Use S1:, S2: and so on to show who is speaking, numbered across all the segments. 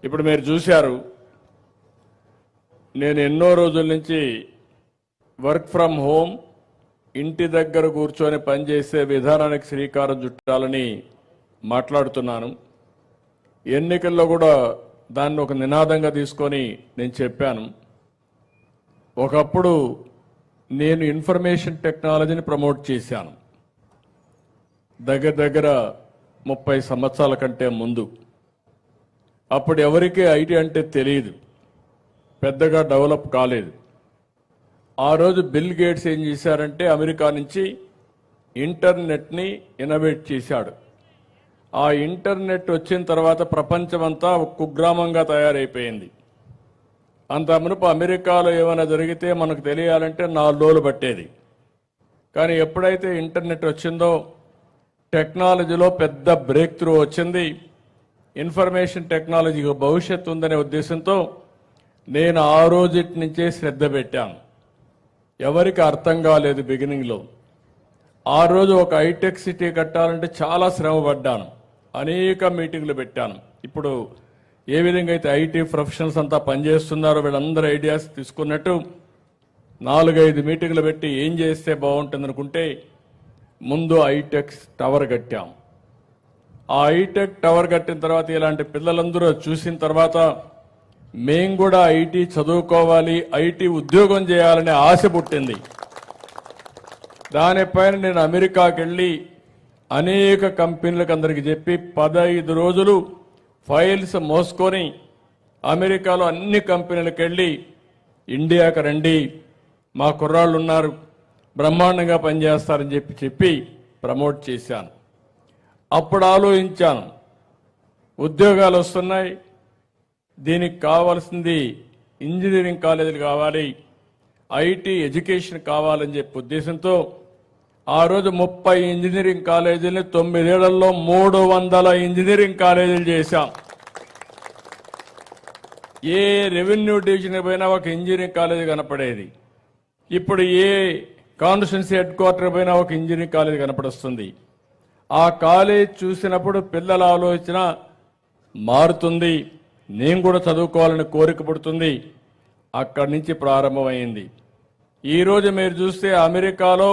S1: ఇప్పుడు మీరు చూశారు, నేను ఎన్నో రోజుల నుంచి వర్క్ ఫ్రమ్ హోమ్, ఇంటి దగ్గర కూర్చొని పనిచేసే విధానానికి శ్రీకారం చుట్టాలని మాట్లాడుతున్నాను. ఎన్నికల్లో కూడా దాన్ని ఒక నినాదంగా తీసుకొని నేను చెప్పాను. ఒకప్పుడు నేను ఇన్ఫర్మేషన్ టెక్నాలజీని ప్రమోట్ చేశాను, దగ్గర 30 సంవత్సరాల కంటే ముందు. అప్పుడు ఎవరికీ ఐటీ అంటే తెలియదు, పెద్దగా డెవలప్ కాలేదు. ఆ రోజు బిల్ గేట్స్ ఏం చేశారంటే అమెరికా నుంచి ఇంటర్నెట్ని ఇన్నోవేట్ చేశాడు. ఆ ఇంటర్నెట్ వచ్చిన తర్వాత ప్రపంచమంతా ఒక కుగ్రామంగా తయారైపోయింది. అంత మునుపు అమెరికాలో ఏమైనా జరిగితే మనకు తెలియాలంటే 4 రోజులు పట్టేది. కానీ ఎప్పుడైతే ఇంటర్నెట్ వచ్చిందో టెక్నాలజీలో పెద్ద బ్రేక్ త్రూ వచ్చింది. ఇన్ఫర్మేషన్ టెక్నాలజీకి భవిష్యత్తు ఉందనే ఉద్దేశంతో నేను ఆ రోజుటి నుంచే శ్రద్ధ పెట్టాను. ఎవరికి అర్థం కాలేదు బిగినింగ్లో. ఆ రోజు ఒక హైటెక్ సిటీ కట్టాలంటే చాలా శ్రమ పడ్డాను, అనేక మీటింగ్లు పెట్టాను. ఇప్పుడు ఏ విధంగా అయితే ఐటీ ప్రొఫెషనల్స్ అంతా పనిచేస్తున్నారో వీళ్ళందరూ ఐడియాస్ తీసుకున్నట్టు 4-5 మీటింగ్లు పెట్టి ఏం చేస్తే బాగుంటుంది అనుకుంటే ముందు హైటెక్ టవర్ కట్టాం. ఆ హైటెక్ టవర్ కట్టిన తర్వాత ఇలాంటి పిల్లలందరూ చూసిన తర్వాత మేము కూడా ఐటీ చదువుకోవాలి, ఐటీ ఉద్యోగం చేయాలనే ఆశ పుట్టింది. దానిపైన నేను అమెరికాకి వెళ్ళి అనేక కంపెనీలకు అందరికి చెప్పి 15 రోజులు ఫైల్స్ మోసుకొని అమెరికాలో అన్ని కంపెనీలకు వెళ్ళి ఇండియాకి రండి, మా కుర్రాళ్ళు ఉన్నారు, బ్రహ్మాండంగా పనిచేస్తారని చెప్పి ప్రమోట్ చేశాను. అప్పుడు ఆలోచించాను, ఉద్యోగాలు వస్తున్నాయి, దీనికి కావాల్సింది ఇంజనీరింగ్ కాలేజీలు కావాలి, ఐటీ ఎడ్యుకేషన్ కావాలని చెప్పి ఉద్దేశంతో ఆ రోజు 30 ఇంజనీరింగ్ కాలేజీలని 9 ఏళ్లలో 300 ఇంజనీరింగ్ కాలేజీలు చేశాం. ఏ రెవెన్యూ డివిజన్ పోయినా ఒక ఇంజనీరింగ్ కాలేజీ కనపడేది. ఇప్పుడు ఏ కాన్స్టిట్యున్సీ హెడ్ క్వార్టర్ పోయినా ఒక ఇంజనీరింగ్ కాలేజీ కనపడుస్తుంది. ఆ కాలేజ్ చూసినప్పుడు పిల్లల ఆలోచన మారుతుంది, నేను కూడా చదువుకోవాలని కోరిక పుడుతుంది. అక్కడి నుంచి ప్రారంభమైంది. ఈరోజు మీరు చూస్తే అమెరికాలో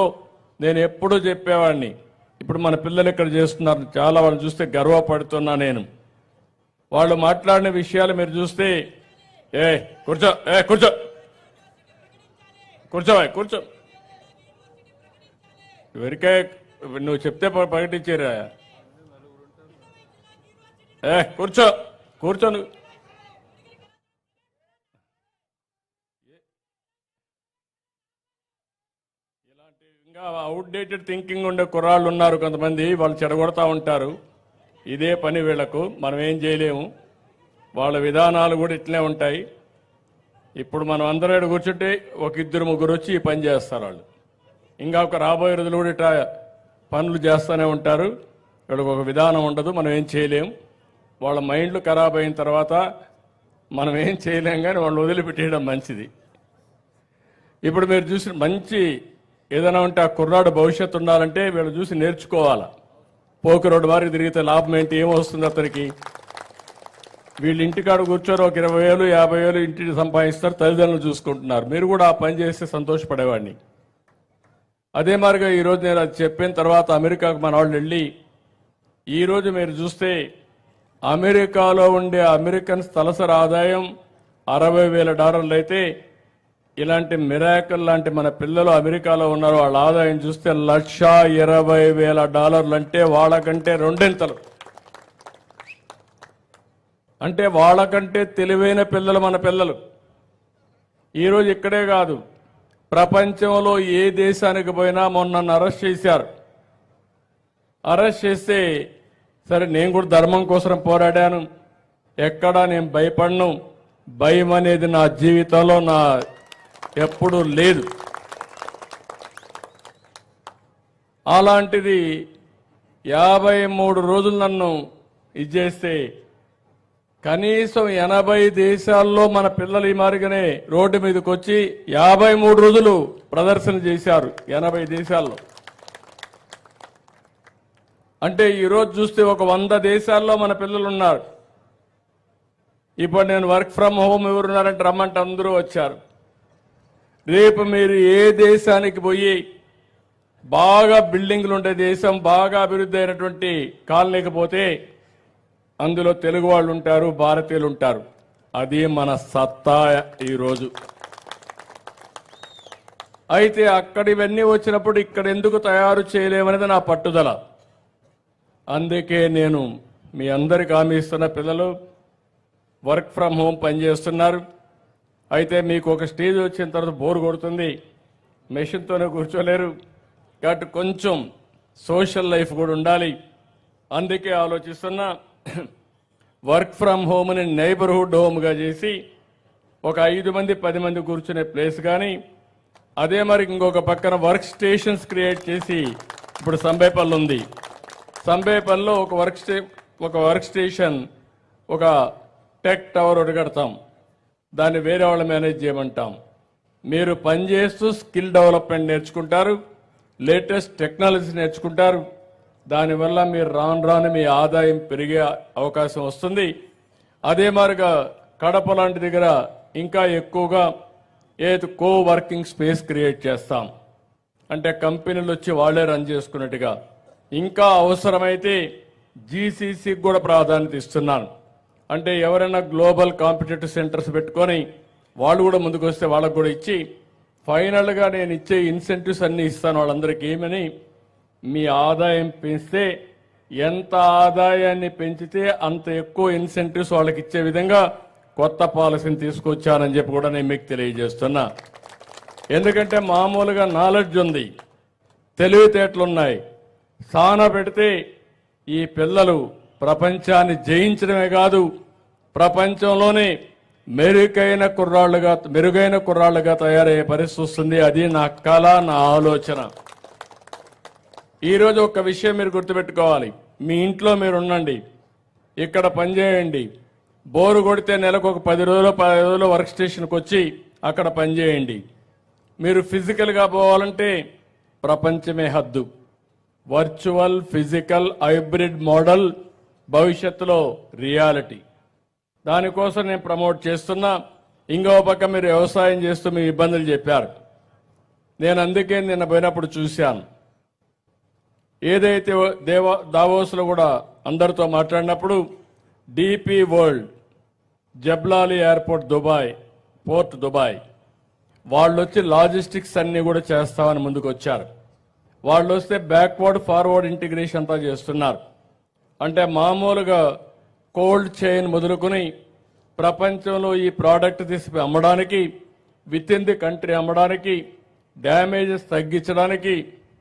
S1: నేను ఎప్పుడూ చెప్పేవాడిని, ఇప్పుడు మన పిల్లలు ఇక్కడ చేస్తున్నారు, చాలా వాళ్ళు చూస్తే గర్వపడుతున్నా నేను. వాళ్ళు మాట్లాడిన విషయాలు మీరు చూస్తే కూర్చో కూర్చో కూర్చో కూర్చో ఎవరికే నువ్వు చెప్తే ప్రకటించారా? కూర్చో కూర్చో నువ్వు. ఇలాంటి ఇంకా అవుట్డేటెడ్ థింకింగ్ ఉండే కుర్రాళ్ళు ఉన్నారు కొంతమంది, వాళ్ళు చెడగొడతా ఉంటారు. ఇదే పని వీళ్లకు, మనం ఏం చేయలేము. వాళ్ళ విధానాలు కూడా ఇట్లే ఉంటాయి. ఇప్పుడు మనం అందరూ కూర్చుంటే 1-2-3 వచ్చి ఈ పని చేస్తారు వాళ్ళు. ఇంకా ఒక రాబోయే రోజులు కూడా ఇట్లా పనులు చేస్తూనే ఉంటారు. వీళ్ళకి ఒక విధానం ఉండదు, మనం ఏం చేయలేం. వాళ్ళ మైండ్లు ఖరాబ్ అయిన తర్వాత మనం ఏం చేయలేం, కానీ వాళ్ళు వదిలిపెట్టేయడం మంచిది. ఇప్పుడు మీరు చూసిన మంచి ఏదైనా ఉంటే ఆ కుర్రాడు భవిష్యత్తు ఉండాలంటే వీళ్ళు చూసి నేర్చుకోవాలా. పోకి రోడ్డు వారికి తిరిగితే లాభం ఏంటి, ఏమొస్తుంది అతనికి? వీళ్ళు ఇంటికాడ కూర్చొని ఒక 20,000-50,000 ఇంటిని సంపాదిస్తారు, తల్లిదండ్రులు చూసుకుంటున్నారు. మీరు కూడా ఆ పని చేస్తే సంతోషపడేవాడిని. అదే మాదిరిగా ఈరోజు నేను అది చెప్పిన తర్వాత అమెరికాకు మన వాళ్ళు వెళ్ళి ఈరోజు మీరు చూస్తే అమెరికాలో ఉండే అమెరికన్స్ తలసరి ఆదాయం $60,000 అయితే ఇలాంటి మిరాకిల్ లాంటి మన పిల్లలు అమెరికాలో ఉన్నారు, వాళ్ళ ఆదాయం చూస్తే $1,20,000 అంటే వాళ్ళకంటే 2 ఇంతలు. అంటే వాళ్ళకంటే తెలివైన పిల్లలు మన పిల్లలు. ఈరోజు ఇక్కడే కాదు, ప్రపంచంలో ఏ దేశానికి పోయినా మొన్న అరెస్ట్ చేశారు. అరెస్ట్ చేస్తే సరే నేను కూడా ధర్మం కోసం పోరాడాను, ఎక్కడా నేను భయపడను. భయం అనేది నా జీవితంలో ఎప్పుడూ లేదు. అలాంటిది 53 రోజులు నన్ను ఇది చేస్తే కనీసం 80 దేశాల్లో మన పిల్లలు ఈ మాదిరిగానే రోడ్డు మీదకి వచ్చి 53 రోజులు ప్రదర్శన చేశారు 80 దేశాల్లో. అంటే ఈరోజు చూస్తే ఒక 100 దేశాల్లో మన పిల్లలు ఉన్నారు. ఇప్పుడు నేను వర్క్ ఫ్రమ్ హోమ్ ఎవరున్నారంటే రమ్మంటే అందరూ వచ్చారు. రేపు మీరు ఏ దేశానికి పోయి బాగా బిల్డింగ్లు ఉండే దేశం, బాగా అభివృద్ధి అయినటువంటి కాలనీకి పోతే అందులో తెలుగు వాళ్ళు ఉంటారు, భారతీయులు ఉంటారు. అది మన సత్తా ఈరోజు. అయితే అక్కడ ఇవన్నీ వచ్చినప్పుడు ఇక్కడ ఎందుకు తయారు చేయలేమనేది నా పట్టుదల. అందుకే నేను మీ అందరికి హామీ ఇస్తున్న, పిల్లలు వర్క్ ఫ్రమ్ హోమ్ పనిచేస్తున్నారు. అయితే మీకు ఒక స్టేజ్ వచ్చిన తర్వాత బోర్ కొడుతుంది, మెషిన్తోనే కూర్చోలేరు, కాబట్టి కొంచెం సోషల్ లైఫ్ కూడా ఉండాలి. అందుకే ఆలోచిస్తున్నా, వర్క్ ఫ్రమ్ హోమ్ని నైబర్హుడ్ హోమ్గా చేసి ఒక 5 మంది 10 మంది కూర్చునే ప్లేస్ కానీ, అదే మరి ఇంకొక పక్కన వర్క్ స్టేషన్స్ క్రియేట్ చేసి, ఇప్పుడు సంబేపల్లి ఉంది, సంబేపల్లిలో ఒక వర్క్ స్టేషన్, ఒక టెక్ టవర్ ఒకటి కడతాం, దాన్ని వేరే వాళ్ళు మేనేజ్ చేయమంటాం. మీరు పనిచేస్తూ స్కిల్ డెవలప్మెంట్ నేర్చుకుంటారు, లేటెస్ట్ టెక్నాలజీ నేర్చుకుంటారు. దానివల్ల మీరు రాను మీ ఆదాయం పెరిగే అవకాశం వస్తుంది. అదే మాదిరిగా కడప లాంటి దగ్గర ఇంకా ఎక్కువగా కో వర్కింగ్ స్పేస్ క్రియేట్ చేస్తాం. అంటే కంపెనీలు వచ్చి వాళ్లే రన్ చేసుకున్నట్టుగా. ఇంకా అవసరమైతే జీసీసీకి కూడా ప్రాధాన్యత ఇస్తున్నాను. అంటే ఎవరైనా గ్లోబల్ కాంపిటేటివ్ సెంటర్స్ పెట్టుకొని వాళ్ళు కూడా ముందుకు వస్తే వాళ్ళకు కూడా ఇచ్చి, ఫైనల్గా నేను ఇచ్చే ఇన్సెంటివ్స్ అన్నీ ఇస్తాను వాళ్ళందరికీ. ఏమని, మీ ఆదాయం పెంచితే, ఎంత ఆదాయాన్ని పెంచితే అంత ఎక్కువ ఇన్సెంటివ్స్ వాళ్ళకి ఇచ్చే విధంగా కొత్త పాలసీని తీసుకొచ్చానని చెప్పి కూడా నేను మీకు తెలియజేస్తున్నా. ఎందుకంటే మామూలుగా నాలెడ్జ్ ఉంది, తెలివితేటలున్నాయి, సాన పెడితే ఈ పిల్లలు ప్రపంచాన్ని జయించడమే కాదు, ప్రపంచంలోనే మెరుగైన కుర్రాళ్లుగా తయారయ్యే పరిస్థితి వస్తుంది. అది నా కల, నా ఆలోచన. ఈరోజు ఒక విషయం మీరు గుర్తుపెట్టుకోవాలి. మీ ఇంట్లో మీరు ఉండండి, ఇక్కడ పనిచేయండి, బోరు కొడితే నెలకు ఒక 10 రోజులు వర్క్ స్టేషన్కి వచ్చి అక్కడ పనిచేయండి. మీరు ఫిజికల్గా పోవాలంటే ప్రపంచమే హద్దు. వర్చువల్, ఫిజికల్, హైబ్రిడ్ మోడల్ భవిష్యత్తులో రియాలిటీ. దానికోసం నేను ప్రమోట్ చేస్తున్నా. ఇంకో పక్క మీరు వ్యవసాయం చేస్తూ మీ ఇబ్బందులు చెప్పారు. నేను అందుకే నిన్న పోయినప్పుడు చూశాను. ఏదైతే దావోస్లో కూడా అందరితో మాట్లాడినప్పుడు DP world, Jebel Ali airport Dubai, port Dubai, వాళ్ళు వచ్చి లాజిస్టిక్స్ అన్ని కూడా చేస్తామని ముందుకు వచ్చారు. వాళ్ళు వస్తే బ్యాక్వర్డ్ ఫార్వర్డ్ ఇంటిగ్రేషన్ అంతా చేస్తున్నారు. అంటే మామూలుగా కోల్డ్ చైన్ మొదలుకొని ప్రపంచంలో ఈ ప్రోడక్ట్ తీసి అమ్మడానికి, విత్ ఇన్ ది కంట్రీ అమ్మడానికి, డ్యామేజెస్ తగ్గించడానికి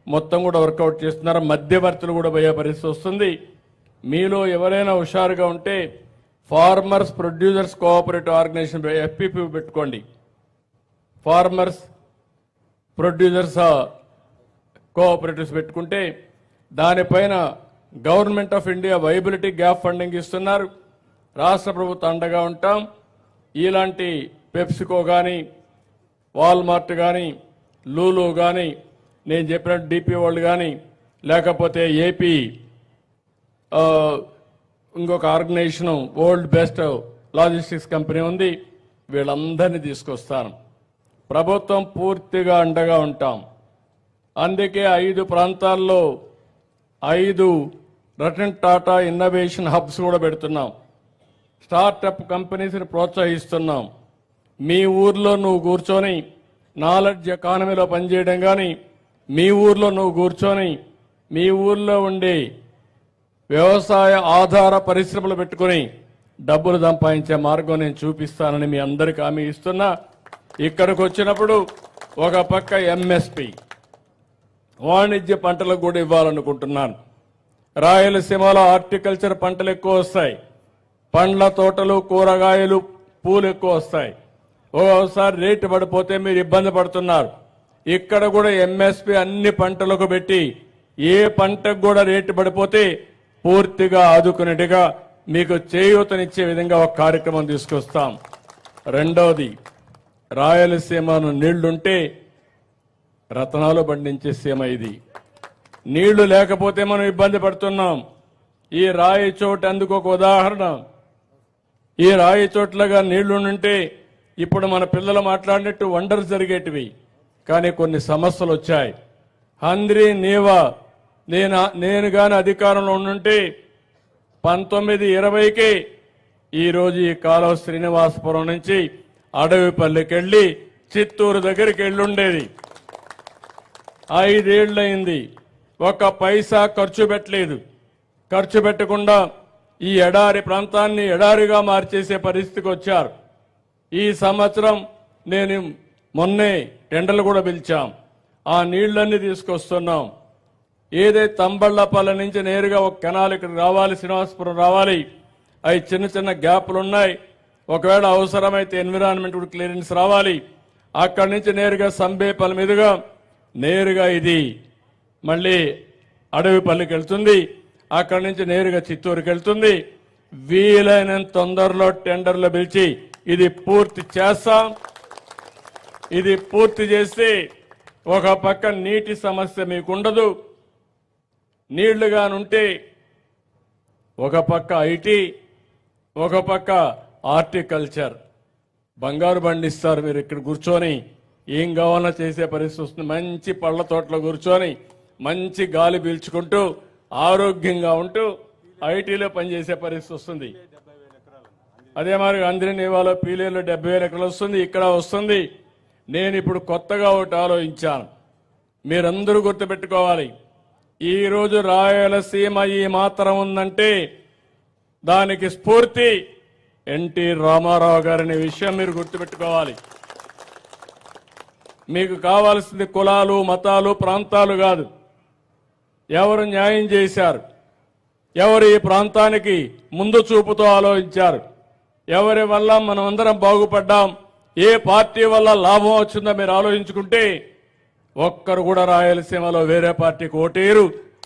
S1: మొత్తం కూడా వర్కౌట్ చేస్తున్నారు. మధ్యవర్తులు కూడా పోయే పరిస్థితి వస్తుంది. మీలో ఎవరైనా హుషారుగా ఉంటే farmers producers cooperative organisation FPP పెట్టుకోండి. ఫార్మర్స్ ప్రొడ్యూసర్స్ కోఆపరేటివ్స్ పెట్టుకుంటే దానిపైన government of India viability gap funding ఇస్తున్నారు. రాష్ట్ర ప్రభుత్వం అండగా ఉంటాం. ఇలాంటి పెప్సికో కానీ, వాల్మార్ట్ కానీ, లూలు కానీ, నేను చెప్పినట్టు డిపి వరల్డ్ కానీ, లేకపోతే ఏపీ ఇంకొక organisation world best logistics company ఉంది, వీళ్ళందరినీ తీసుకొస్తాను. ప్రభుత్వం పూర్తిగా అండగా ఉంటాం. అందుకే 5 ప్రాంతాల్లో 5 రతన్ టాటా ఇన్నోవేషన్ హబ్స్ కూడా పెడుతున్నాం. స్టార్టప్ కంపెనీస్ని ప్రోత్సహిస్తున్నాం. మీ ఊర్లో నువ్వు కూర్చొని నాలెడ్జ్ ఎకానమీలో పనిచేయడం కానీ, మీ ఊర్లో నువ్వు కూర్చొని మీ ఊర్లో ఉండే వ్యవసాయ ఆధార పరిశ్రమలు పెట్టుకుని డబ్బులు సంపాదించే మార్గం నేను చూపిస్తానని మీ అందరికీ హామీ ఇస్తున్నా. ఇక్కడికి వచ్చినప్పుడు ఒక పక్క MSP వాణిజ్య పంటలకు కూడా ఇవ్వాలనుకుంటున్నాను. రాయలసీమలో హార్టికల్చర్ పంటలు ఎక్కువ వస్తాయి, పండ్ల తోటలు, కూరగాయలు, పూలు ఎక్కువ వస్తాయి. ఓసారి రేటు పడిపోతే మీరు ఇబ్బంది పడుతున్నారు. ఇక్కడ కూడా MSP అన్ని పంటలకు పెట్టి ఏ పంటకు కూడా రేటు పడిపోతే పూర్తిగా ఆదుకునేట్టుగా మీకు చేయూతనిచ్చే విధంగా ఒక కార్యక్రమం తీసుకొస్తాం. రెండవది, రాయలసీమను నీళ్లుంటే రతనాలు పండించే సీమ ఇది. నీళ్లు లేకపోతే మనం ఇబ్బంది పడుతున్నాం. ఈ రాయి చోటు అందుకు ఒక ఉదాహరణ. ఈ రాయి చోట్లగా నీళ్లుంటే ఇప్పుడు మన పిల్లలు మాట్లాడినట్టు వండర్ జరిగేటివి. కానీ కొన్ని సమస్యలు వచ్చాయి. హంద్రీ నీవా నేను గాని అధికారంలో ఉండుంటే 1920కి ఈరోజు ఈ కాలువ శ్రీనివాసపురం నుంచి అడవిపల్లికి వెళ్ళి చిత్తూరు దగ్గరికి వెళ్ళుండేది. 5 ఏళ్లయింది. ఒక పైసా ఖర్చు పెట్టలేదు. ఖర్చు పెట్టకుండా ఈ ఎడారి ప్రాంతాన్ని ఎడారిగా మార్చేసే పరిస్థితికి వచ్చారు. ఈ సంవత్సరం నేను మొన్నే టెండర్లు కూడా పిలిచాం. ఆ నీళ్లన్నీ తీసుకొస్తున్నాం. ఏదైతే తంబళ్లపల్లి నుంచి నేరుగా ఒక కెనాల్ ఇక్కడ రావాలి, శ్రీనివాసపురం రావాలి. అవి చిన్న చిన్న గ్యాప్లు ఉన్నాయి. ఒకవేళ అవసరమైతే ఎన్విరాన్మెంట్ క్లియరెన్స్ రావాలి. అక్కడి నుంచి నేరుగా సంబేపల్లి మీదుగా నేరుగా ఇది మళ్ళీ అడవిపల్లికి వెళ్తుంది. అక్కడి నుంచి నేరుగా చిత్తూరుకి వెళ్తుంది. వీలైనంత తొందరలో టెండర్లు పిలిచి ఇది పూర్తి చేస్తాం. ఇది పూర్తి చేస్తే ఒక పక్క నీటి సమస్య మీకు ఉండదు. నీళ్లుగానుంటే ఒక పక్క ఐటీ, ఒక పక్క హార్టికల్చర్. బంగారు బండిస్తారు మీరు ఇక్కడ కూర్చొని ఏం కావాలన్నా చేసే పరిస్థితి వస్తుంది. మంచి పళ్ళ తోటలో కూర్చొని మంచి గాలి పీల్చుకుంటూ ఆరోగ్యంగా ఉంటూ ఐటీలో పనిచేసే పరిస్థితి వస్తుంది. అదే మరి అందరి నివాలో పీలేలో 70,000 ఎకరాలు వస్తుంది, ఇక్కడ వస్తుంది. నేను ఇప్పుడు కొత్తగా ఒకటి ఆలోచించాను. మీరందరూ గుర్తుపెట్టుకోవాలి. ఈరోజు రాయలసీమ ఈ మాత్రం ఉందంటే దానికి స్ఫూర్తి ఎన్టీ రామారావు గారనే విషయం మీరు గుర్తుపెట్టుకోవాలి. మీకు కావాల్సింది కులాలు, మతాలు, ప్రాంతాలు కాదు. ఎవరు న్యాయం చేశారు, ఎవరు ఈ ప్రాంతానికి ముందు చూపుతో ఆలోచించారు, ఎవరి వల్ల మనం అందరం బాగుపడ్డాం, ఏ పార్టీ వల్ల లాభం వచ్చిందో మీరు ఆలోచించుకుంటే ఒక్కరు కూడా రాయలసీమలో వేరే పార్టీకి ఓటేయరు.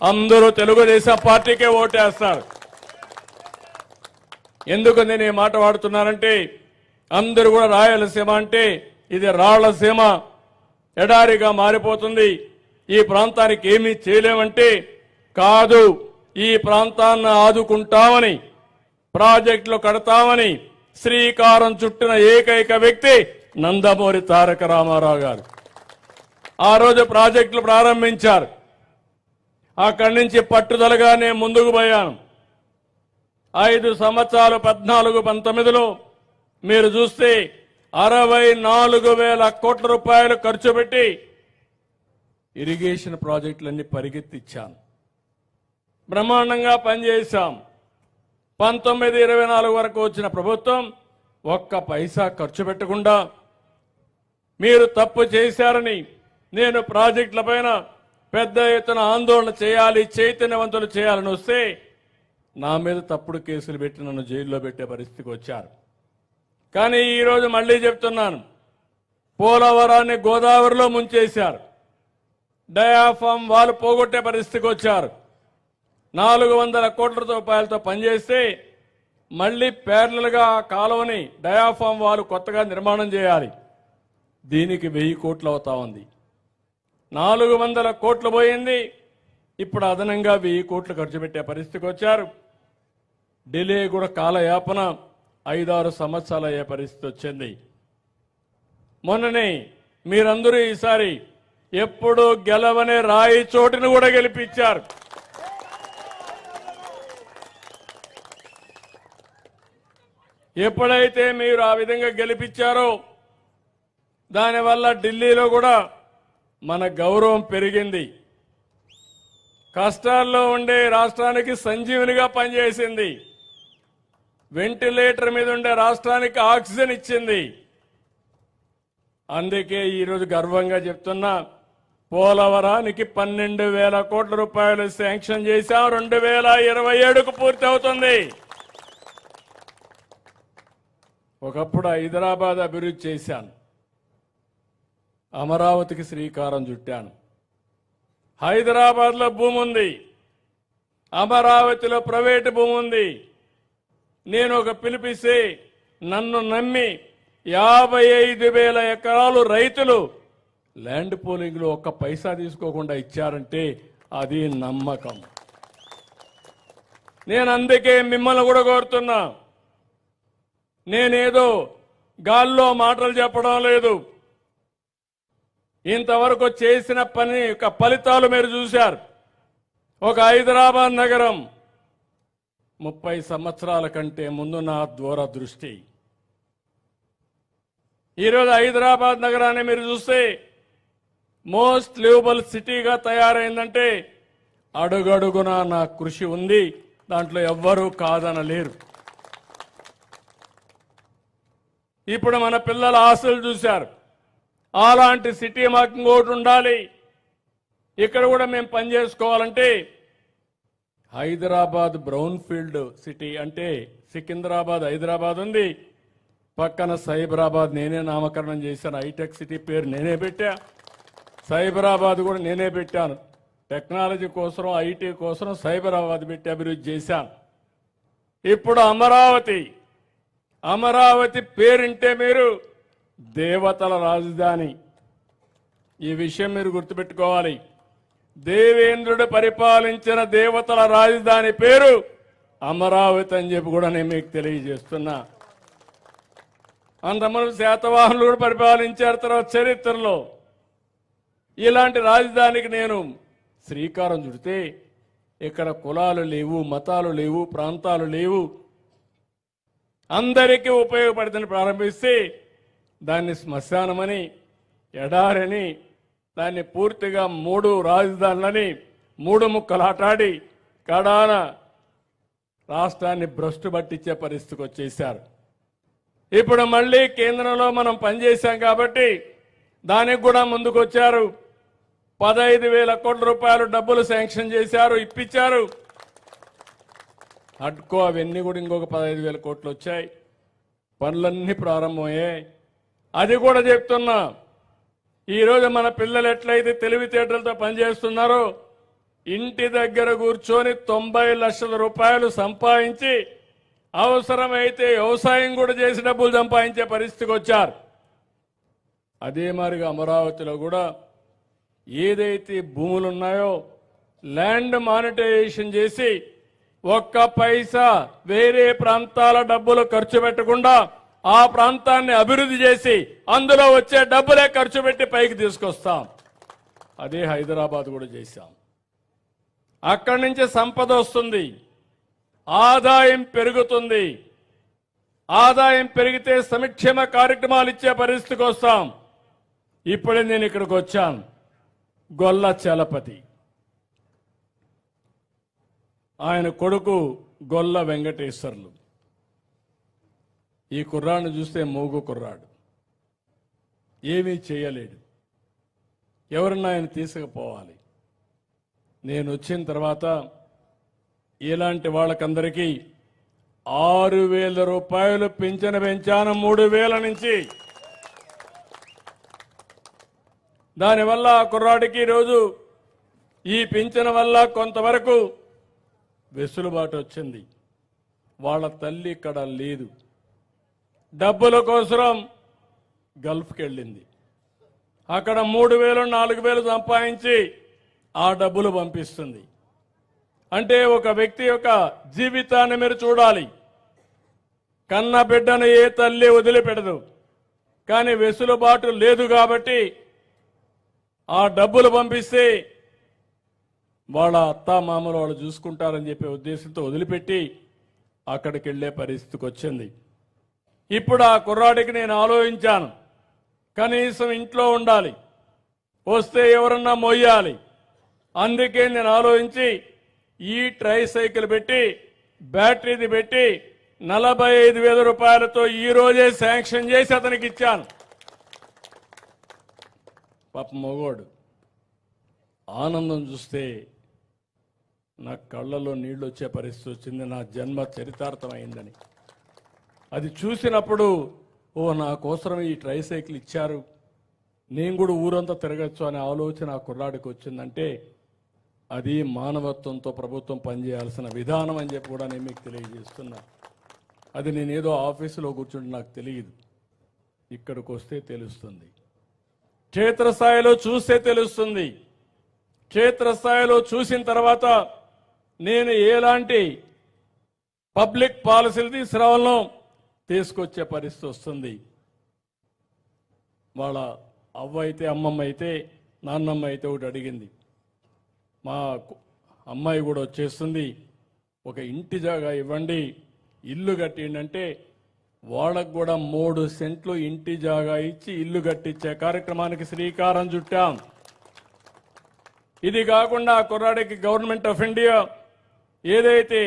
S1: అందరూ తెలుగుదేశం పార్టీకే ఓటేస్తారు. ఎందుకు నేను ఈ మాట వాడుతున్నానంటే అందరూ కూడా రాయలసీమ అంటే ఇది రాళ్లసీమ, ఎడారిగా మారిపోతుంది, ఈ ప్రాంతానికి ఏమీ చేయలేమంటే కాదు. ఈ ప్రాంతాన్ని ఆదుకుంటామని, ప్రాజెక్టులు కడతామని శ్రీకారం చుట్టిన ఏకైక వ్యక్తి నందమూరి తారక రామారావు గారు. ఆ రోజు ప్రాజెక్టులు ప్రారంభించారు. అక్కడి నుంచి పట్టుదలగా నేను ముందుకు పోయాను. 5 సంవత్సరాలు 14-19లో మీరు చూస్తే 64,000 కోట్ల రూపాయలు ఖర్చు పెట్టి ఇరిగేషన్ ప్రాజెక్టులన్నీ పరిగెత్తిచ్చాను. బ్రహ్మాండంగా పనిచేశాం. 19-24 వరకు వచ్చిన ప్రభుత్వం ఒక్క పైసా ఖర్చు పెట్టకుండా మీరు తప్పు చేశారని నేను ప్రాజెక్టుల పైన పెద్ద ఎత్తున ఆందోళన చేయాలి, చైతన్యవంతులు చేయాలని వస్తే నా మీద తప్పుడు కేసులు పెట్టి నన్ను జైల్లో పెట్టే పరిస్థితికి వచ్చారు. కానీ ఈరోజు మళ్లీ చెప్తున్నాను, పోలవరాన్ని గోదావరిలో ముంచేశారు. డయాఫామ్ వాళ్ళు పోగొట్టే పరిస్థితికి వచ్చారు. 400 కోట్ల రూపాయలతో పనిచేస్తే మళ్లీ ప్యారలల్గా ఆ కాలువని డయాఫామ్ వాళ్ళు కొత్తగా నిర్మాణం చేయాలి. దీనికి 1000 కోట్లు అవుతా ఉంది. 400 కోట్లు పోయింది. ఇప్పుడు అదనంగా 1000 కోట్లు ఖర్చు పెట్టే పరిస్థితికి వచ్చారు. ఢిల్లీ కూడా కాలయాపన 5-6 సంవత్సరాలు అయ్యే పరిస్థితి వచ్చింది. మొన్ననే మీరందరూ ఈసారి ఎప్పుడు గెలవనే రాయి చోటును కూడా గెలిపించారు. ఎప్పుడైతే మీరు ఆ విధంగా గెలిపించారో దానివల్ల ఢిల్లీలో కూడా మన గౌరవం పెరిగింది. కష్టాల్లో ఉండే రాష్ట్రానికి సంజీవునిగా పనిచేసింది. వెంటిలేటర్ మీద ఉండే రాష్ట్రానికి ఆక్సిజన్ ఇచ్చింది. అందుకే ఈరోజు గర్వంగా చెప్తున్నా, పోలవరానికి 12,000 కోట్ల రూపాయలు శాంక్షన్ చేశాం. 2027కు పూర్తి అవుతుంది. ఒకప్పుడు హైదరాబాద్ అభివృద్ధి చేశాను, అమరావతికి శ్రీకారం చుట్టాను. హైదరాబాద్లో భూమి ఉంది, అమరావతిలో ప్రైవేటు భూమి ఉంది. నేను ఒక పిలిపిస్తే నన్ను నమ్మి 55,000 ఎకరాలు రైతులు ల్యాండ్ పోలింగ్లో ఒక్క పైసా తీసుకోకుండా ఇచ్చారంటే అది నమ్మకం. నేను అందుకే మిమ్మల్ని కూడా కోరుతున్నా, నేనేదో గాల్లో మాటలు చెప్పడం లేదు. ఇంతవరకు చేసిన పని యొక్క ఫలితాలు మీరు చూశారు. ఒక హైదరాబాద్ నగరం 30 సంవత్సరాల కంటే ముందు నా దూరదృష్టి. ఈరోజు హైదరాబాద్ నగరాన్ని మీరు చూస్తే మోస్ట్ లివబుల్ సిటీగా తయారైందంటే అడుగడుగునా నా కృషి ఉంది. దాంట్లో ఎవ్వరూ కాదనలేరు. ఇప్పుడు మన పిల్లల ఆశలు చూశారు. అలాంటి సిటీ మాకు ఇంకోటి ఉండాలి. ఇక్కడ కూడా మేము పనిచేసుకోవాలంటే హైదరాబాద్ బ్రౌన్ ఫీల్డ్ సిటీ అంటే సికింద్రాబాద్ హైదరాబాద్ ఉంది, పక్కన సైబరాబాద్ నేనే నామకరణం చేశాను. హైటెక్ సిటీ పేరు నేనే పెట్టా. సైబరాబాద్ కూడా నేనే పెట్టాను. టెక్నాలజీ కోసం ఐటీ కోసం సైబరాబాద్ పెట్టి అభివృద్ధి చేశాను. ఇప్పుడు అమరావతి పేరింటే మీరు దేవతల రాజధాని. ఈ విషయం మీరు గుర్తుపెట్టుకోవాలి. దేవేంద్రుడు పరిపాలించిన దేవతల రాజధాని పేరు అమరావతి అని చెప్పి కూడా నేను మీకు తెలియజేస్తున్నా. అంతమంది శాతవాహనులు కూడా పరిపాలించారు. తర్వాత చరిత్రలో ఇలాంటి రాజధానికి నేను శ్రీకారం చుడితే ఇక్కడ కులాలు లేవు, మతాలు లేవు, ప్రాంతాలు లేవు, అందరికీ ఉపయోగపడుతుంది ప్రారంభిస్తే దాన్ని శ్మశానమని, ఎడారని, దాన్ని పూర్తిగా 3 రాజధానులని 3 ముక్కలాటాడి కడాన రాష్ట్రాన్ని భ్రష్టు పట్టించే పరిస్థితికి వచ్చేశారు. ఇప్పుడు మళ్ళీ కేంద్రంలో మనం పనిచేశాం కాబట్టి దానికి కూడా ముందుకొచ్చారు. 15,000 కోట్ల రూపాయలు డబ్బులు శాంక్షన్ చేశారు, ఇప్పించారు. హడ్కో అవన్నీ కూడా ఇంకొక 15,000 కోట్లు వచ్చాయి. పనులన్నీ ప్రారంభమయ్యాయి. అది కూడా చెప్తున్నా. ఈరోజు మన పిల్లలు ఎట్లయితే తెలివితేటలతో పనిచేస్తున్నారో ఇంటి దగ్గర కూర్చొని 90 లక్షల రూపాయలు సంపాదించి అవసరమైతే వ్యవసాయం కూడా చేసి డబ్బులు సంపాదించే పరిస్థితికి వచ్చారు. అదే మాదిరిగా అమరావతిలో కూడా ఏదైతే భూములు ఉన్నాయో ల్యాండ్ మానిటైజేషన్ చేసి 1 పైసా వేరే ప్రాంతాల డబ్బులు ఖర్చు పెట్టకుండా ఆ ప్రాంతాన్ని అభివృద్ధి చేసి అందులో వచ్చే డబ్బులే ఖర్చు పెట్టి పైకి తీసుకొస్తాం. అదే హైదరాబాద్ కూడా చేశాం. అక్కడి నుంచి సంపద వస్తుంది, ఆదాయం పెరుగుతుంది. ఆదాయం పెరిగితే సంక్షేమ కార్యక్రమాలు ఇచ్చే పరిస్థితికి వస్తాం. ఇప్పుడే నేను ఇక్కడికి వచ్చాను. గొల్ల చలపతి, ఆయన కొడుకు గొల్ల వెంకటేశ్వర్లు. ఈ కుర్రాడిని చూస్తే మోగు కుర్రాడు, ఏమీ చేయలేడు. ఎవరన్నా ఆయన తీసుకుపోవాలి. నేను వచ్చిన తర్వాత ఇలాంటి వాళ్ళకందరికీ 6,000 రూపాయలు పింఛను పెంచాను 3,000 నుంచి. దానివల్ల ఆ కుర్రాడికి ఈరోజు ఈ పింఛను వల్ల కొంతవరకు వెసులుబాటు వచ్చింది. వాళ్ళ తల్లి ఇక్కడ లేదు, డబ్బుల కోసం గల్ఫ్కి వెళ్ళింది. అక్కడ 3,000 4,000 సంపాదించి ఆ డబ్బులు పంపిస్తుంది. అంటే ఒక వ్యక్తి యొక్క జీవితాన్ని మీరు చూడాలి. కన్న బిడ్డను ఏ తల్లి వదిలిపెడదు, కానీ వెసులుబాటు లేదు కాబట్టి ఆ డబ్బులు పంపిస్తే వాళ్ళ అత్తా మామలు వాళ్ళు చూసుకుంటారని చెప్పే ఉద్దేశంతో వదిలిపెట్టి అక్కడికి వెళ్ళే పరిస్థితికి వచ్చింది. ఇప్పుడు ఆ కుర్రాడికి నేను ఆలోచించాను, కనీసం ఇంట్లో ఉండాలి, వస్తే ఎవరన్నా మొయ్యాలి. అందుకే నేను ఆలోచించి ఈ ట్రైసైకిల్ పెట్టి బ్యాటరీది పెట్టి 45,000 రూపాయలతో ఈ రోజే శాంక్షన్ చేసి అతనికి ఇచ్చాను. పాప మగోడు ఆనందం చూస్తే నా కళ్ళలో నీళ్లు వచ్చే పరిస్థితి వచ్చింది. నా జన్మ చరితార్థమైందని అది చూసినప్పుడు, ఓ నా కోసం ఈ ట్రైసైకిల్ ఇచ్చారు, నేను కూడా ఊరంతా తిరగచ్చు అనే ఆలోచన ఆ కుర్రాడికి వచ్చిందంటే అది మానవత్వంతో ప్రభుత్వం పనిచేయాల్సిన విధానం అని చెప్పి కూడా నేను మీకు తెలియజేస్తున్నా. అది నేనేదో ఆఫీసులో కూర్చుంటే నాకు తెలియదు, ఇక్కడికి వస్తే తెలుస్తుంది. క్షేత్రస్థాయిలో చూస్తే తెలుస్తుంది. క్షేత్రస్థాయిలో చూసిన తర్వాత నేను ఎలాంటి పబ్లిక్ పాలసీలు తీసుకురావాలనో, తీసుకొచ్చే పరిస్థితి వస్తుంది. వాళ్ళ అవ్వ అయితే అమ్మమ్మ అయితే నాన్నమ్మ అయితే ఒకటి అడిగింది, మా అమ్మాయి కూడా వచ్చేస్తుంది, ఒక ఇంటి జాగా ఇవ్వండి, ఇల్లు కట్టిండంటే వాళ్ళకు కూడా 3 సెంట్లు ఇంటి జాగా ఇచ్చి ఇల్లు కట్టించే కార్యక్రమానికి శ్రీకారం చుట్టాం. ఇది కాకుండా ఆ కుర్రాడికి గవర్నమెంట్ ఆఫ్ ఇండియా ఏదైతే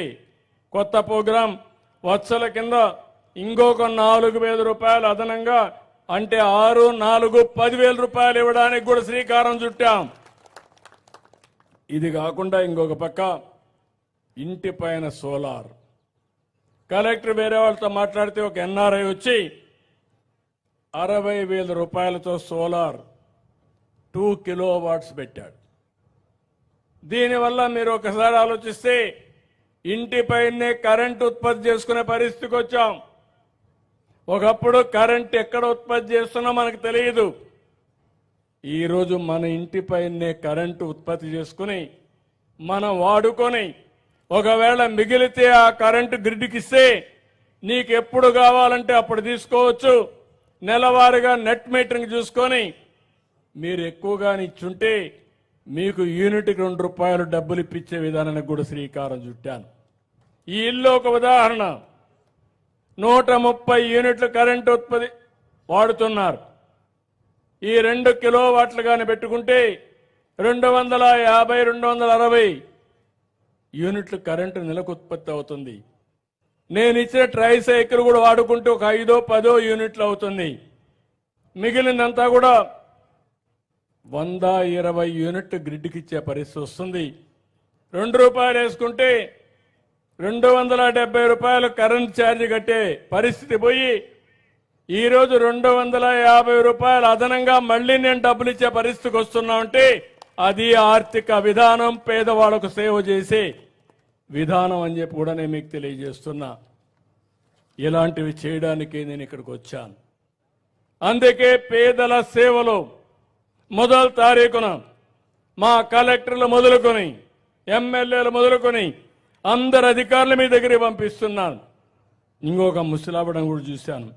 S1: కొత్త ప్రోగ్రాం వత్సల కింద ఇంకొక 4,000 రూపాయలు అదనంగా, అంటే 6, 4, 10,000 రూపాయలు ఇవ్వడానికి కూడా శ్రీకారం చుట్టాం. ఇది కాకుండా ఇంకొక పక్క ఇంటి పైన సోలార్. కలెక్టర్ వేరే వాళ్ళతో మాట్లాడితే ఒక ఎన్ఆర్ఐ వచ్చి 60,000 రూపాయలతో సోలార్ 2 కిలోవాట్స్ పెట్టాడు. దీనివల్ల మీరు ఒకసారి ఆలోచిస్తే ఇంటిపైనే కరెంట్ ఉత్పత్తి చేసుకునే పరిస్థితికి వచ్చాం. ఒకప్పుడు కరెంట్ ఎక్కడ ఉత్పత్తి చేస్తున్నా మనకు తెలియదు. ఈరోజు మన ఇంటిపైనే కరెంటు ఉత్పత్తి చేసుకుని మనం వాడుకొని ఒకవేళ మిగిలితే ఆ కరెంటు గ్రిడ్కి ఇస్తే నీకు ఎప్పుడు కావాలంటే అప్పుడు తీసుకోవచ్చు. నెలవారీగా నెట్ మీటరింగ్ చూసుకొని మీరు ఎక్కువగా ఇచ్చుంటే మీకు యూనిట్కి 2 రూపాయలు డబ్బులు ఇప్పించే విధానానికి కూడా శ్రీకారం చుట్టాను. ఈ ఇల్లు ఒక ఉదాహరణ. 130 యూనిట్లు కరెంటు ఉత్పత్తి వాడుతున్నారు. ఈ 2 కిలోవాట్లు కానీ పెట్టుకుంటే 250, 260 యూనిట్లు కరెంటు నెలకు ఉత్పత్తి అవుతుంది. నేను ఇచ్చిన ట్రై సైకిల్ కూడా వాడుకుంటే ఒక 5, 10 యూనిట్లు అవుతుంది. మిగిలినంతా కూడా 120 యూనిట్లు గ్రిడ్కి ఇచ్చే పరిస్థితి వస్తుంది. 2 రూపాయలు వేసుకుంటే 270 రూపాయలు కరెంట్ ఛార్జ్ కట్టే పరిస్థితి పోయి ఈరోజు 250 రూపాయలు అదనంగా మళ్ళీ నేను డబ్బులు ఇచ్చే పరిస్థితికి వస్తున్నామంటే అది ఆర్థిక విధానం, పేదవాళ్లకు సేవ చేసే విధానం అని చెప్పి కూడా నేను మీకు తెలియజేస్తున్నా. ఇలాంటివి చేయడానికి నేను ఇక్కడికి వచ్చాను. అందుకే పేదల సేవలో మొదటి తారీఖున మా కలెక్టర్లు మొదలుకొని ఎమ్మెల్యేలు మొదలుకొని అందరు అధికారులు మీ దగ్గరికి పంపిస్తున్నాను. ఇంకొక ముసలావిడను కూడా చూశాను,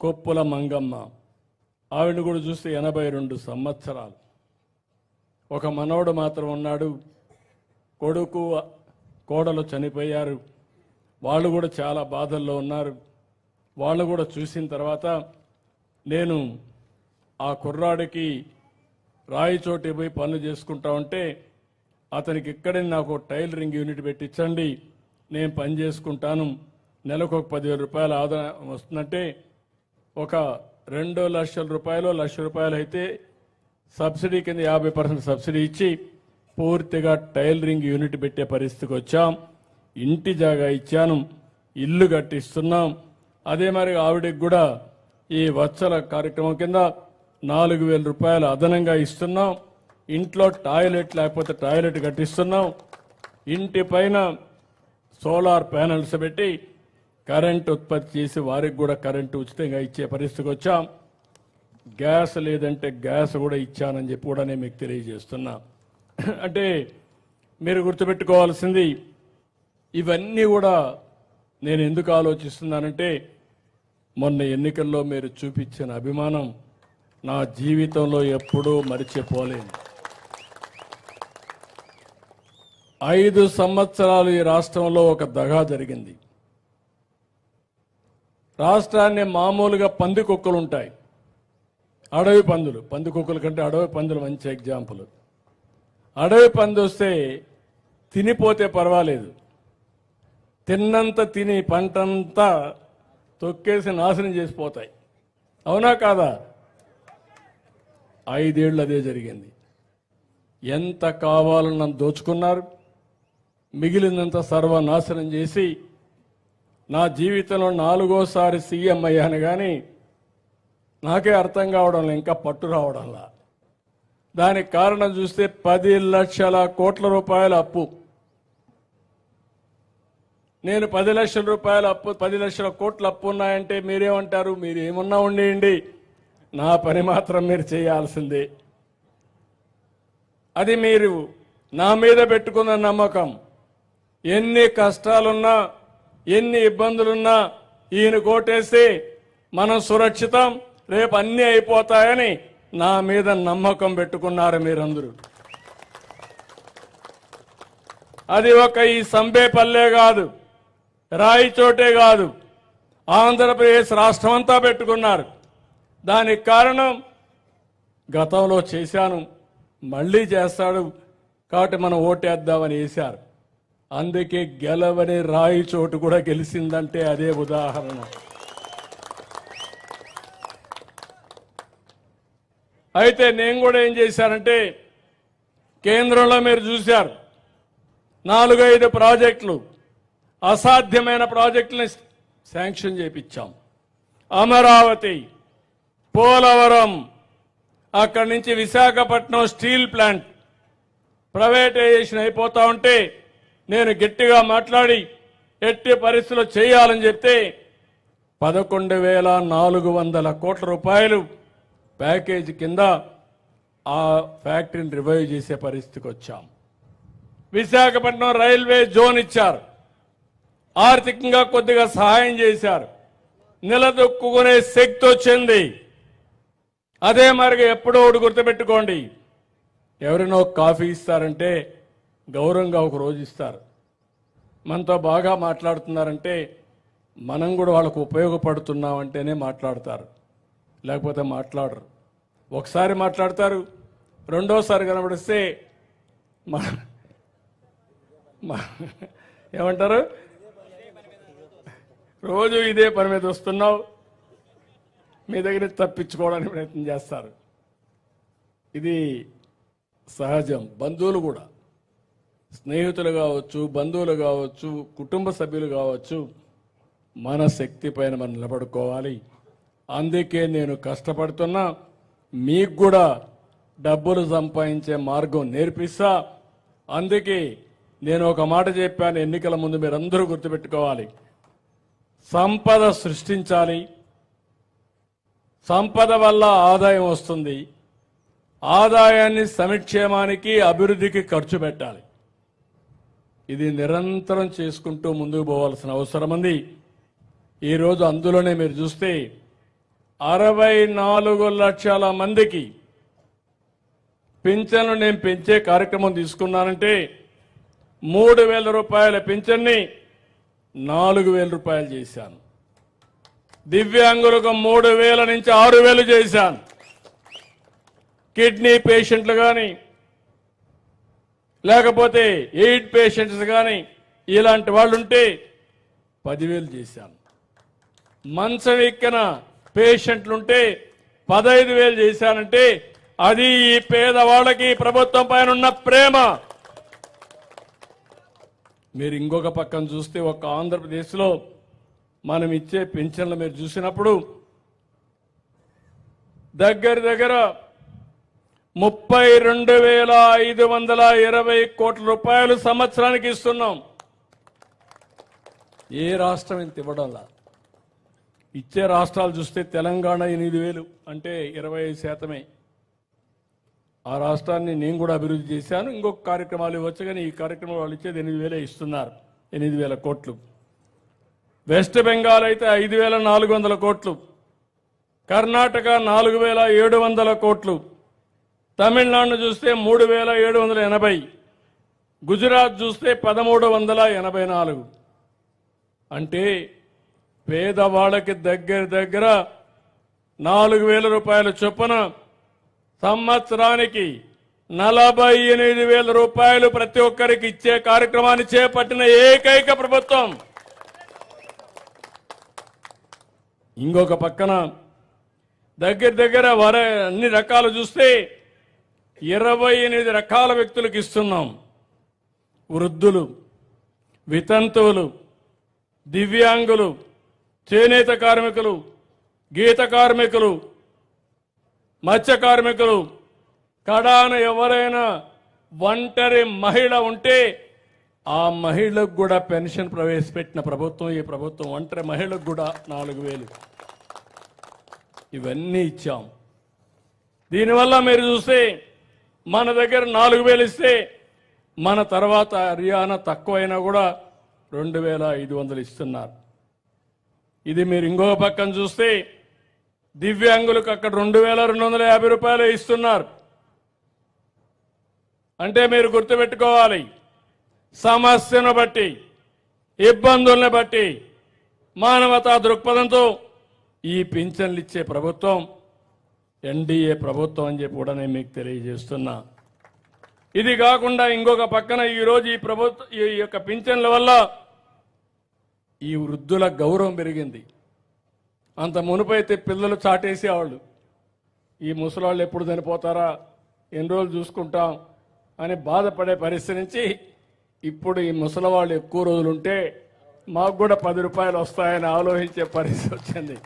S1: కొప్పుల మంగమ్మ. ఆవిడని కూడా చూస్తే 82 సంవత్సరాలు. ఒక మనవడు మాత్రం ఉన్నాడు. కొడుకు కోడలు చనిపోయారు. వాళ్ళు కూడా చాలా బాధల్లో ఉన్నారు. వాళ్ళు కూడా చూసిన తర్వాత నేను ఆ కుర్రాడికి రాయిచోటి పోయి పనులు చేసుకుంటా ఉంటే అతనికి ఇక్కడే నాకు టైలరింగ్ యూనిట్ పెట్టించండి, నేను పని చేసుకుంటాను, నెలకు ఒక 10,000 రూపాయలు ఆదాయం వస్తుందంటే ఒక 2 లక్షల రూపాయలు, 1,00,000 రూపాయలు అయితే సబ్సిడీ కింద 50% సబ్సిడీ ఇచ్చి పూర్తిగా టైలరింగ్ యూనిట్ పెట్టే పరిస్థితికి వచ్చాం. ఇంటి జాగా ఇచ్చాను, ఇల్లు కట్టిస్తున్నాం. అదే మరి ఆవిడకి కూడా ఈ వత్సల కార్యక్రమం కింద 4,000 రూపాయలు అదనంగా ఇస్తున్నాం. ఇంట్లో టాయిలెట్ లేకపోతే టాయిలెట్ కట్టిస్తున్నాం. ఇంటి పైన సోలార్ ప్యానెల్స్ పెట్టి కరెంట్ ఉత్పత్తి చేసి వారికి కూడా కరెంటు ఉచితంగా ఇచ్చే పరిస్థితికి వచ్చాం. గ్యాస్ లేదంటే గ్యాస్ కూడా ఇచ్చానని చెప్పి కూడా నేను మీకు తెలియజేస్తున్నా. అంటే మీరు గుర్తుపెట్టుకోవాల్సింది ఇవన్నీ కూడా నేను ఎందుకు ఆలోచిస్తున్నానంటే మొన్న ఎన్నికల్లో మీరు చూపించిన అభిమానం నా జీవితంలో ఎప్పుడూ మరిచిపోలేను. 5 సంవత్సరాలు ఈ రాష్ట్రంలో ఒక దగా జరిగింది. రాష్ట్రాన్ని మామూలుగా పందికొక్కులు ఉంటాయి, అడవి పందులు. పందికొక్కుల కంటే అడవి పందులు మంచి ఎగ్జాంపుల్. అడవి పంది వస్తే తినిపోతే పర్వాలేదు, తిన్నంత తిని పంటంతా తొక్కేసి నాశనం చేసిపోతాయి. అవునా కాదా? 5 ఏళ్ళు అదే జరిగింది. ఎంత కావాలన్నా దోచుకున్నారు, మిగిలినంత సర్వనాశనం చేసి నా జీవితంలో 4వసారి సీఎం అయ్యాను. కానీ నాకే అర్థం కావడంలో ఇంకా పట్టు రావడంలా. దానికి కారణం చూస్తే 10 లక్షల కోట్ల రూపాయల అప్పు. నేను 10 లక్షల రూపాయల అప్పు, 10 లక్షల కోట్ల అప్పు ఉన్నాయంటే మీరేమంటారు? మీరు ఏమన్నా ఉండేయండి, నా పని మాత్రం మీరు చేయాల్సిందే. అది మీరు నా మీద పెట్టుకున్న నమ్మకం. ఎన్ని కష్టాలున్నా, ఎన్ని ఇబ్బందులున్నా ఈయన కోటేస్తే మనం సురక్షితం, రేపు అన్నీ అయిపోతాయని నా మీద నమ్మకం పెట్టుకున్నారు మీరందరూ. అది ఒక ఈ సంబేపల్లె కాదు, రాయిచోటే కాదు, ఆంధ్రప్రదేశ్ రాష్ట్రం అంతా పెట్టుకున్నారు. దానికి కారణం గతంలో చేశాను, మళ్ళీ చేస్తాడు కాబట్టి మనం ఓటేద్దామని వేశారు. అందుకే గెలవని రాయిచోటు కూడా గెలిచిందంటే అదే ఉదాహరణ. అయితే నేను కూడా ఏం చేశానంటే, కేంద్రంలో మీరు చూశారు 4-5 ప్రాజెక్టులు, అసాధ్యమైన ప్రాజెక్టులను శాంక్షన్ చేయించాం. అమరావతి, పోలవరం, అక్కడి నుంచి విశాఖపట్నం స్టీల్ ప్లాంట్ ప్రైవేటైజేషన్ అయిపోతా ఉంటే నేను గట్టిగా మాట్లాడి ఎట్టి పరిస్థితుల్లో చేయాలని చెప్తే 11,400 కోట్ల రూపాయలు ప్యాకేజీ కింద ఆ ఫ్యాక్టరీని రివైవ్ చేసే పరిస్థితికి వచ్చాం. విశాఖపట్నం రైల్వే జోన్ ఇచ్చారు, ఆర్థికంగా కొద్దిగా సహాయం చేశారు, నిలదొక్కునే శక్తి వచ్చింది. అదే మరిగా ఎప్పుడో ఒకటి గుర్తుపెట్టుకోండి, ఎవరైనా ఒక కాఫీ ఇస్తారంటే గౌరవంగా ఒక రోజు ఇస్తారు. మనతో బాగా మాట్లాడుతున్నారంటే మనం కూడా వాళ్ళకు ఉపయోగపడుతున్నామంటేనే మాట్లాడతారు, లేకపోతే మాట్లాడరు. ఒకసారి మాట్లాడతారు, రెండోసారి కనబడిస్తే ఏమంటారు, రోజు ఇదే పని మీద వస్తున్నావు, మీ దగ్గర తప్పించుకోవడానికి ప్రయత్నం చేస్తారు. ఇది సహజం. బంధువులు కూడా, స్నేహితులు కావచ్చు, బంధువులు కావచ్చు, కుటుంబ సభ్యులు కావచ్చు, మన శక్తి పైన మనం నిలబడుకోవాలి. అందుకే నేను కష్టపడుతున్నా, మీకు కూడా డబ్బులు సంపాదించే మార్గం నేర్పిస్తా. అందుకే నేను ఒక మాట చెప్పాను ఎన్నికల ముందు, మీరందరూ గుర్తుపెట్టుకోవాలి, సంపద సృష్టించాలి, సంపద వల్ల ఆదాయం వస్తుంది, ఆదాయాన్ని సంక్షేమానికి అభివృద్ధికి ఖర్చు పెట్టాలి. ఇది నిరంతరం చేసుకుంటూ ముందుకు పోవాల్సిన అవసరం ఉంది. ఈరోజు అందులోనే మీరు చూస్తే 64 లక్షల మందికి పింఛన్లు నేను పెంచే కార్యక్రమం తీసుకున్నానంటే 3,000 రూపాయల పింఛన్ని 4,000 రూపాయలు చేశాను. దివ్యాంగులకు 3,000 నుంచి 6,000 చేశాను. కిడ్నీ పేషెంట్లు కానీ, లేకపోతే ఎయిడ్ పేషెంట్స్ కానీ ఇలాంటి వాళ్ళు ఉంటే 10,000 చేశాను. మంచం ఎక్కిన పేషెంట్లుంటే 15,000 చేశానంటే అది ఈ పేదవాళ్ళకి ప్రభుత్వం పైన ఉన్న ప్రేమ. మీరు ఇంకొక పక్కన చూస్తే ఒక ఆంధ్రప్రదేశ్లో మనం ఇచ్చే పెన్షన్లు మీరు చూసినప్పుడు దగ్గర 32,520 కోట్ల రూపాయలు సంవత్సరానికి ఇస్తున్నాం. ఏ రాష్ట్రం ఇంత ఇవ్వడంలా. ఇచ్చే రాష్ట్రాలు చూస్తే తెలంగాణ 8,000 అంటే 25%. ఆ రాష్ట్రాన్ని నేను కూడా అభివృద్ధి చేశాను. ఇంకొక కార్యక్రమాలు ఇవ్వచ్చు, కానీ ఈ కార్యక్రమం వాళ్ళు ఇచ్చేది 8,000 ఇస్తున్నారు, 8,000 కోట్లు. వెస్ట్ బెంగాల్ అయితే 5,400 కోట్లు, కర్ణాటక 4,700 కోట్లు, తమిళనాడు చూస్తే 3,780, గుజరాత్ చూస్తే 1,384. అంటే పేదవాళ్ళకి దగ్గర 4,000 రూపాయల చొప్పున సంవత్సరానికి 48,000 రూపాయలు ప్రతి ఒక్కరికి ఇచ్చే కార్యక్రమాన్ని చేపట్టిన ఏకైక ప్రభుత్వం. ఇంకొక పక్కన దగ్గర అన్ని రకాలు చూస్తే 28 రకాల వ్యక్తులకు ఇస్తున్నాం. వృద్ధులు, వితంతువులు, దివ్యాంగులు, చేనేత కార్మికులు, గీత కార్మికులు, మత్స్య కార్మికులు, కడాన ఎవరైనా ఒంటరి మహిళ ఉంటే ఆ మహిళకు కూడా పెన్షన్ ప్రవేశపెట్టిన ప్రభుత్వం ఈ ప్రభుత్వం. ఒంటరి మహిళకు కూడా 4,000 ఇవన్నీ ఇచ్చాం. దీనివల్ల మీరు చూస్తే మన దగ్గర 4,000 ఇస్తే మన తర్వాత హర్యానా తక్కువైనా కూడా 2,500 ఇస్తున్నారు. ఇది మీరు ఇంకో పక్కన చూస్తే దివ్యాంగులకు అక్కడ 2,250 రూపాయలు ఇస్తున్నారు. అంటే మీరు గుర్తుపెట్టుకోవాలి, సమస్యను బట్టి, ఇబ్బందుల్ని బట్టి మానవతా దృక్పథంతో ఈ పింఛన్లు ఇచ్చే ప్రభుత్వం ఎన్డీఏ ప్రభుత్వం అని చెప్పి కూడా నేను మీకు తెలియజేస్తున్నా. ఇది కాకుండా ఇంకొక పక్కన ఈరోజు ఈ యొక్క పింఛన్ల వల్ల ఈ వృద్ధుల గౌరవం పెరిగింది. అంత మునుపైతే పిల్లలు చాటేసేవాళ్ళు, ఈ ముసలాళ్ళు ఎప్పుడు చనిపోతారా, ఎన్ని రోజులు చూసుకుంటాం అని బాధపడే పరిస్థితి నుంచి ఇప్పుడు ఈ ముసలివాళ్ళు ఎక్కువ రోజులుంటే మాకు కూడా 10 రూపాయలు వస్తాయని ఆలోచించే పరిస్థితి వచ్చింది.